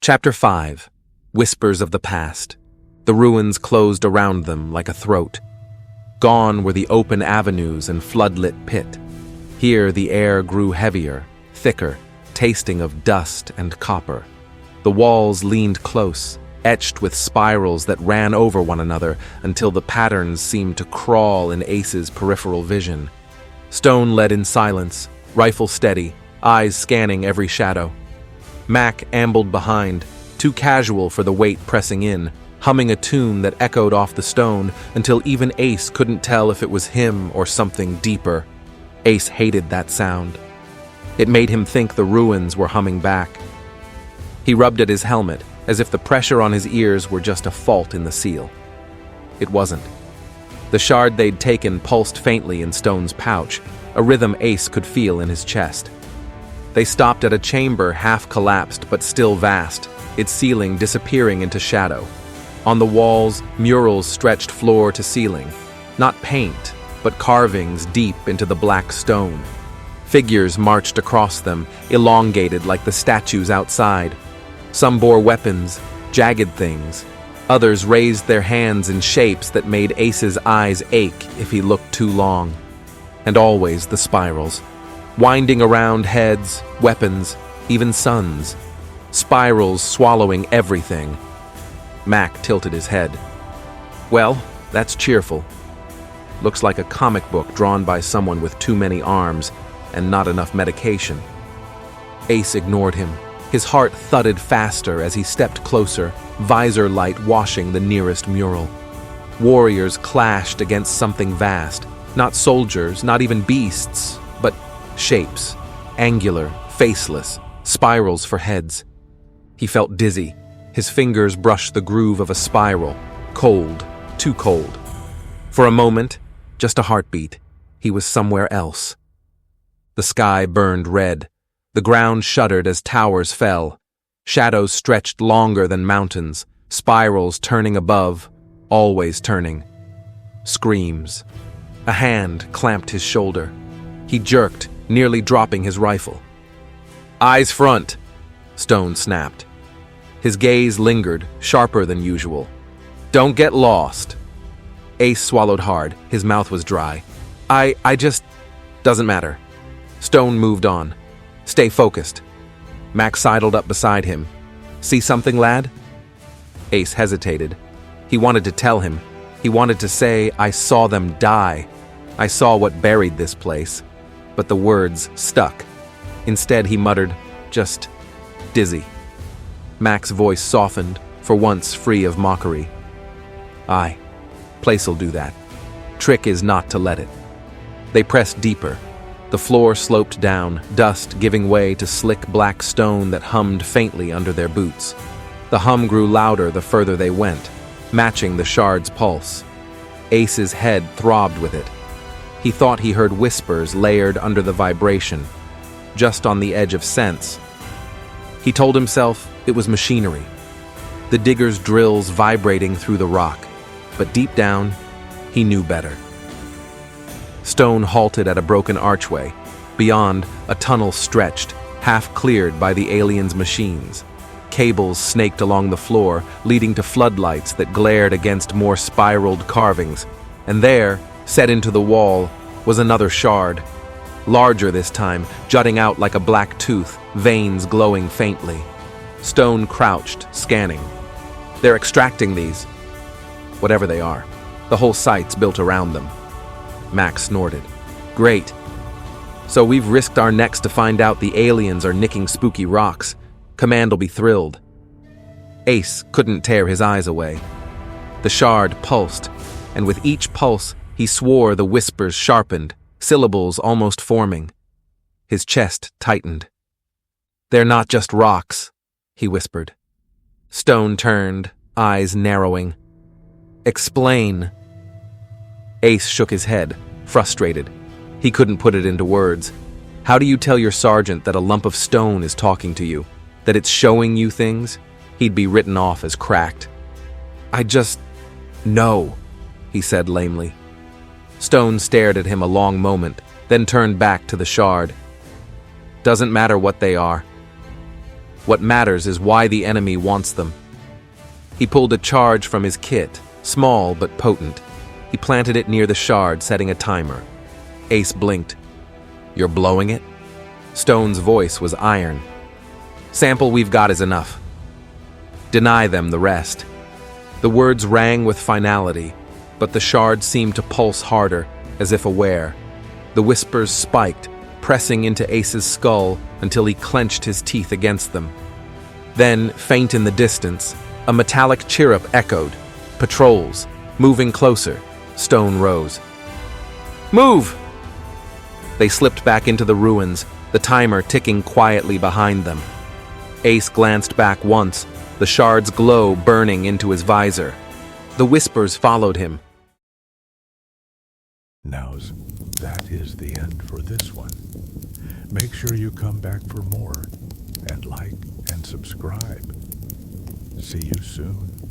Chapter 5. Whispers of the Past. The ruins closed around them like a throat. Gone were the open avenues and floodlit pit. Here the air grew heavier, thicker, tasting of dust and copper. The walls leaned close, etched with spirals that ran over one another until the patterns seemed to crawl in Ace's peripheral vision. Stone led in silence, rifle steady, eyes scanning every shadow. Mack ambled behind, too casual for the weight pressing in, humming a tune that echoed off the stone until even Ace couldn't tell if it was him or something deeper. Ace hated that sound. It made him think the ruins were humming back. He rubbed at his helmet, as if the pressure on his ears were just a fault in the seal. It wasn't. The shard they'd taken pulsed faintly in Stone's pouch, a rhythm Ace could feel in his chest. They stopped at a chamber half-collapsed but still vast, its ceiling disappearing into shadow. On the walls, murals stretched floor to ceiling. Not paint, but carvings deep into the black stone. Figures marched across them, elongated like the statues outside. Some bore weapons, jagged things. Others raised their hands in shapes that made Ace's eyes ache if he looked too long. And always the spirals. Winding around heads, weapons, even suns. Spirals swallowing everything. Mack tilted his head. Well, that's cheerful. Looks like a comic book drawn by someone with too many arms and not enough medication. Ace ignored him. His heart thudded faster as he stepped closer, visor light washing the nearest mural. Warriors clashed against something vast. Not soldiers, not even beasts, but shapes, angular, faceless, spirals for heads. He felt dizzy. His fingers brushed the groove of a spiral, cold, too cold. For a moment, just a heartbeat, he was somewhere else. The sky burned red. The ground shuddered as towers fell. Shadows stretched longer than mountains, spirals turning above, always turning. Screams. A hand clamped his shoulder. He jerked, nearly dropping his rifle. Eyes front, Stone snapped. His gaze lingered, sharper than usual. Don't get lost. Ace swallowed hard. His mouth was dry. I just... Doesn't matter. Stone moved on. Stay focused. Mack sidled up beside him. See something, lad? Ace hesitated. He wanted to tell him. He wanted to say, I saw them die. I saw what buried this place. But the words stuck. Instead, he muttered, just dizzy. Mack's voice softened, for once free of mockery. Aye, place'll do that. Trick is not to let it. They pressed deeper. The floor sloped down, dust giving way to slick black stone that hummed faintly under their boots. The hum grew louder the further they went, matching the shard's pulse. Ace's head throbbed with it. He thought he heard whispers layered under the vibration, just on the edge of sense. He told himself it was machinery, the digger's drills vibrating through the rock, but deep down, he knew better. Stone halted at a broken archway. Beyond, a tunnel stretched, half cleared by the aliens' machines. Cables snaked along the floor, leading to floodlights that glared against more spiraled carvings. And there, set into the wall, was another shard. Larger this time, jutting out like a black tooth, veins glowing faintly. Stone crouched, scanning. They're extracting these. Whatever they are. The whole site's built around them. Mack snorted. Great. So we've risked our necks to find out the aliens are nicking spooky rocks. Command'll be thrilled. Ace couldn't tear his eyes away. The shard pulsed, and with each pulse, he swore the whispers sharpened, syllables almost forming. His chest tightened. They're not just rocks, he whispered. Stone turned, eyes narrowing. Explain. Ace shook his head, frustrated. He couldn't put it into words. How do you tell your sergeant that a lump of stone is talking to you? That it's showing you things? He'd be written off as cracked. I just... know, he said lamely. Stone stared at him a long moment, then turned back to the shard. Doesn't matter what they are. What matters is why the enemy wants them. He pulled a charge from his kit, small but potent. He planted it near the shard, setting a timer. Ace blinked. "You're blowing it?" Stone's voice was iron. "Sample we've got is enough. Deny them the rest." The words rang with finality, but the shard seemed to pulse harder, as if aware. The whispers spiked, pressing into Ace's skull until he clenched his teeth against them. Then, faint in the distance, a metallic chirrup echoed. Patrols, moving closer. Stone rose. "Move!" They slipped back into the ruins, the timer ticking quietly behind them. Ace glanced back once, the shard's glow burning into his visor. The whispers followed him. That is the end for this one. Make sure you come back for more, and like and subscribe. See you soon.